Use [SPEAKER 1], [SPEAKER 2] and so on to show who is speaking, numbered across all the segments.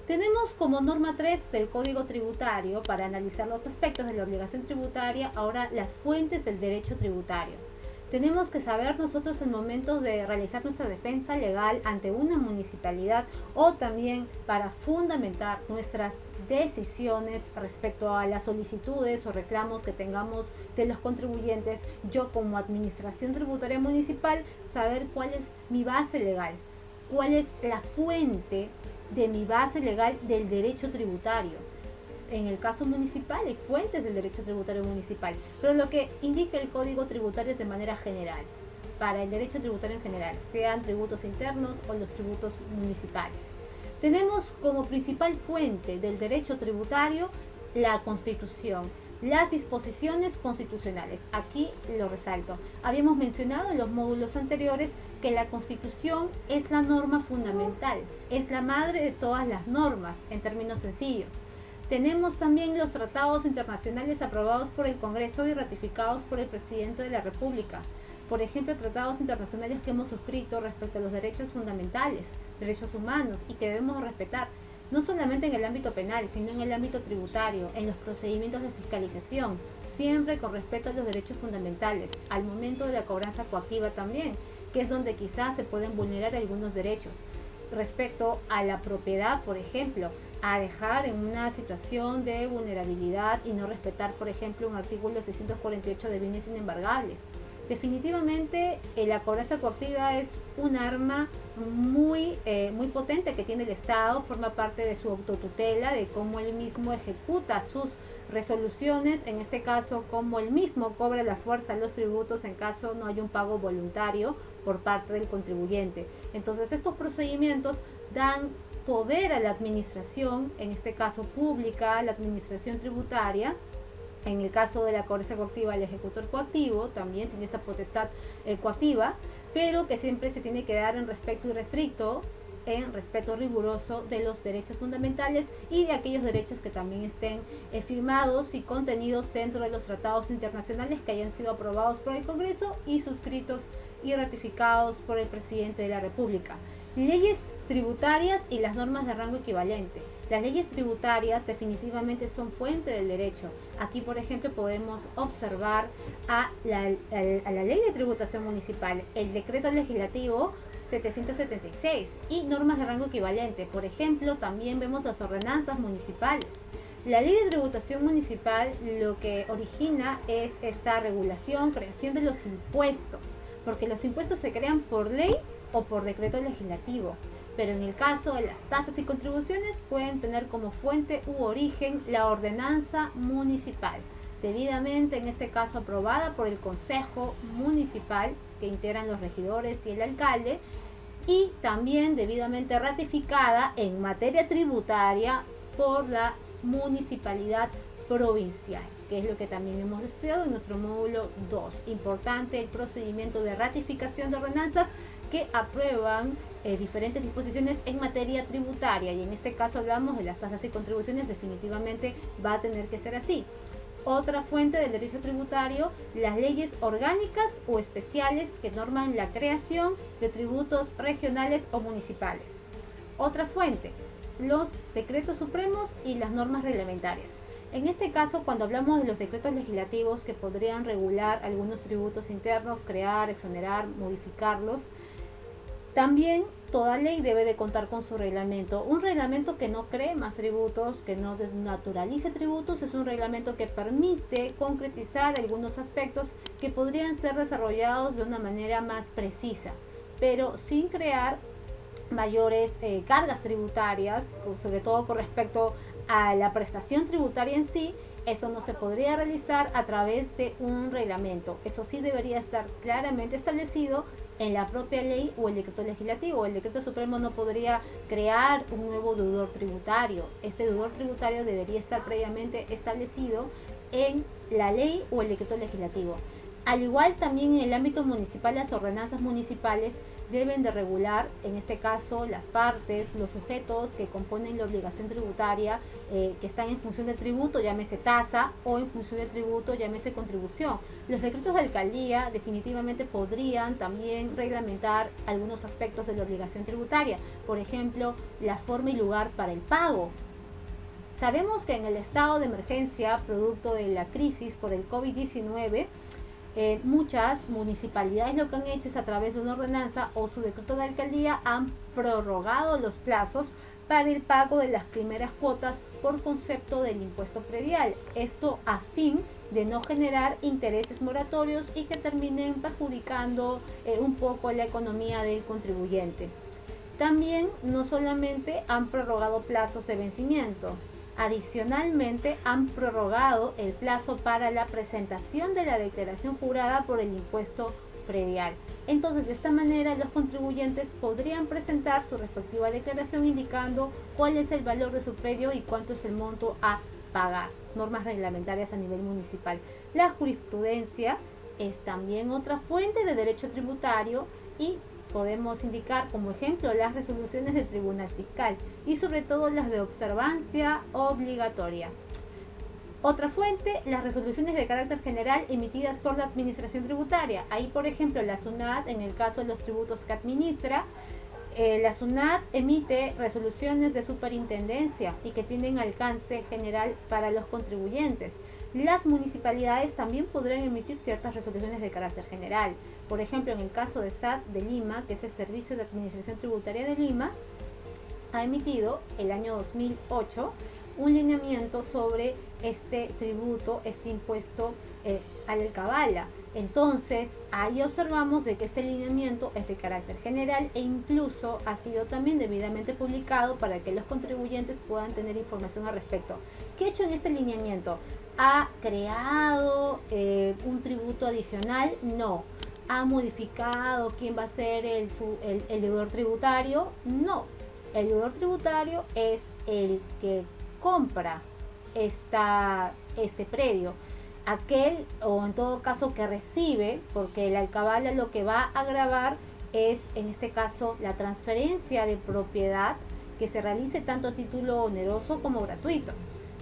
[SPEAKER 1] Tenemos como norma 3 del Código Tributario, para analizar los aspectos de la obligación tributaria, ahora las fuentes del derecho tributario. Tenemos que saber nosotros el momento de realizar nuestra defensa legal ante una municipalidad o también para fundamentar nuestras decisiones respecto a las solicitudes o reclamos que tengamos de los contribuyentes. Yo como administración tributaria municipal, saber cuál es mi base legal, cuál es la fuente de mi base legal del derecho tributario. En el caso municipal hay fuentes del derecho tributario municipal, pero lo que indica el Código Tributario es de manera general, para el derecho tributario en general, sean tributos internos o los tributos municipales. Tenemos como principal fuente del derecho tributario la Constitución, las disposiciones constitucionales. Aquí lo resalto. Habíamos mencionado en los módulos anteriores que la Constitución es la norma fundamental, es la madre de todas las normas, en términos sencillos. Tenemos también los tratados internacionales aprobados por el Congreso y ratificados por el Presidente de la República. Por ejemplo, tratados internacionales que hemos suscrito respecto a los derechos fundamentales, derechos humanos, y que debemos respetar, no solamente en el ámbito penal, sino en el ámbito tributario, en los procedimientos de fiscalización, siempre con respeto a los derechos fundamentales, al momento de la cobranza coactiva también, que es donde quizás se pueden vulnerar algunos derechos. Respecto a la propiedad, por ejemplo, a dejar en una situación de vulnerabilidad y no respetar, por ejemplo, un artículo 648 de bienes inembargables. Definitivamente la cobranza coactiva es un arma muy potente que tiene el Estado, forma parte de su autotutela, de cómo él mismo ejecuta sus resoluciones, en este caso cómo él mismo cobra la fuerza a los tributos en caso no haya un pago voluntario por parte del contribuyente. Entonces estos procedimientos dan poder a la administración, en este caso pública, la administración tributaria. En el caso de la cobranza coactiva, el ejecutor coactivo también tiene esta potestad coactiva, pero que siempre se tiene que dar en respeto irrestricto, en respeto riguroso de los derechos fundamentales y de aquellos derechos que también estén firmados y contenidos dentro de los tratados internacionales que hayan sido aprobados por el Congreso y suscritos y ratificados por el Presidente de la República. Leyes tributarias y las normas de rango equivalente. Las leyes tributarias definitivamente son fuente del derecho. Aquí, por ejemplo, podemos observar a la Ley de Tributación Municipal, el Decreto Legislativo 776 y normas de rango equivalente. Por ejemplo, también vemos las ordenanzas municipales. La Ley de Tributación Municipal lo que origina es esta regulación, creación de los impuestos, porque los impuestos se crean por ley o por decreto legislativo. Pero en el caso de las tasas y contribuciones pueden tener como fuente u origen la ordenanza municipal, debidamente en este caso aprobada por el Consejo Municipal, que integran los regidores y el alcalde, y también debidamente ratificada en materia tributaria por la municipalidad provincial, que es lo que también hemos estudiado en nuestro módulo 2. Importante el procedimiento de ratificación de ordenanzas que aprueban diferentes disposiciones en materia tributaria, y en este caso hablamos de las tasas y contribuciones. Definitivamente va a tener que ser así. Otra fuente del derecho tributario, las leyes orgánicas o especiales que norman la creación de tributos regionales o municipales. Otra fuente, los decretos supremos y las normas reglamentarias. En este caso, cuando hablamos de los decretos legislativos que podrían regular algunos tributos internos, crear, exonerar, modificarlos, también toda ley debe de contar con su reglamento. Un reglamento que no cree más tributos, que no desnaturalice tributos, es un reglamento que permite concretizar algunos aspectos que podrían ser desarrollados de una manera más precisa, pero sin crear mayores cargas tributarias, sobre todo con respecto a la prestación tributaria en sí. Eso no se podría realizar a través de un reglamento. Eso sí debería estar claramente establecido en la propia ley o el decreto legislativo. El decreto supremo no podría crear un nuevo deudor tributario. Este deudor tributario debería estar previamente establecido en la ley o el decreto legislativo. Al igual también en el ámbito municipal, las ordenanzas municipales deben de regular, en este caso, las partes, los sujetos que componen la obligación tributaria, que están en función del tributo, llámese tasa, o en función del tributo, llámese contribución. Los decretos de alcaldía definitivamente podrían también reglamentar algunos aspectos de la obligación tributaria, por ejemplo, la forma y lugar para el pago. Sabemos que en el estado de emergencia, producto de la crisis por el COVID-19, muchas municipalidades lo que han hecho es, a través de una ordenanza o su decreto de alcaldía, han prorrogado los plazos para el pago de las primeras cuotas por concepto del impuesto predial. Esto a fin de no generar intereses moratorios y que terminen perjudicando un poco la economía del contribuyente. También no solamente han prorrogado plazos de vencimiento, adicionalmente han prorrogado el plazo para la presentación de la declaración jurada por el impuesto predial. Entonces, de esta manera, los contribuyentes podrían presentar su respectiva declaración indicando cuál es el valor de su predio y cuánto es el monto a pagar. Normas reglamentarias a nivel municipal. La jurisprudencia es también otra fuente de derecho tributario y podemos indicar como ejemplo las resoluciones del Tribunal Fiscal y sobre todo las de observancia obligatoria. Otra fuente, las resoluciones de carácter general emitidas por la Administración Tributaria. Ahí, por ejemplo, la SUNAT, en el caso de los tributos que administra, la SUNAT emite resoluciones de superintendencia y que tienen alcance general para los contribuyentes. Las municipalidades también podrán emitir ciertas resoluciones de carácter general. Por ejemplo, en el caso de SAT de Lima, que es el Servicio de Administración Tributaria de Lima, ha emitido el año 2008 un lineamiento sobre este tributo, este impuesto al alcabala. Entonces, ahí observamos de que este lineamiento es de carácter general e incluso ha sido también debidamente publicado para que los contribuyentes puedan tener información al respecto. ¿Qué ha hecho en este lineamiento? ¿Ha creado un tributo adicional? No. ¿Ha modificado quién va a ser el deudor tributario? No. El deudor tributario es el que compra este predio. Aquel, o en todo caso que recibe, porque el alcabala lo que va a gravar es, en este caso, la transferencia de propiedad que se realice tanto a título oneroso como gratuito.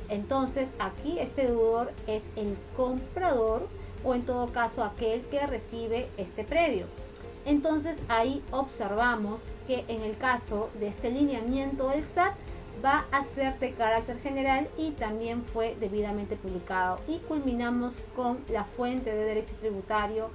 [SPEAKER 1] Entonces, aquí este deudor es el comprador o en todo caso aquel que recibe este predio. Entonces, ahí observamos que en el caso de este lineamiento del SAT, va a ser de carácter general y también fue debidamente publicado. Y culminamos con la fuente de derecho tributario,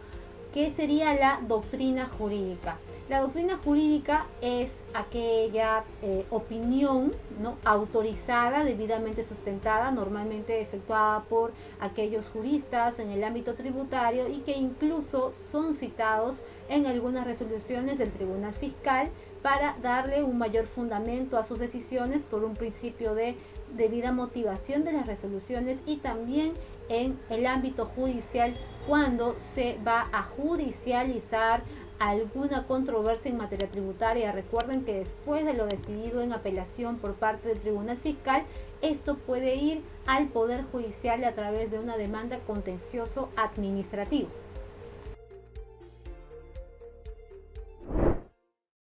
[SPEAKER 1] que sería la doctrina jurídica. La doctrina jurídica es aquella opinión, ¿no?, autorizada, debidamente sustentada, normalmente efectuada por aquellos juristas en el ámbito tributario y que incluso son citados en algunas resoluciones del Tribunal Fiscal para darle un mayor fundamento a sus decisiones por un principio de debida motivación de las resoluciones y también en el ámbito judicial cuando se va a judicializar alguna controversia en materia tributaria. Recuerden que después de lo decidido en apelación por parte del Tribunal Fiscal, esto puede ir al Poder Judicial a través de una demanda contencioso administrativo.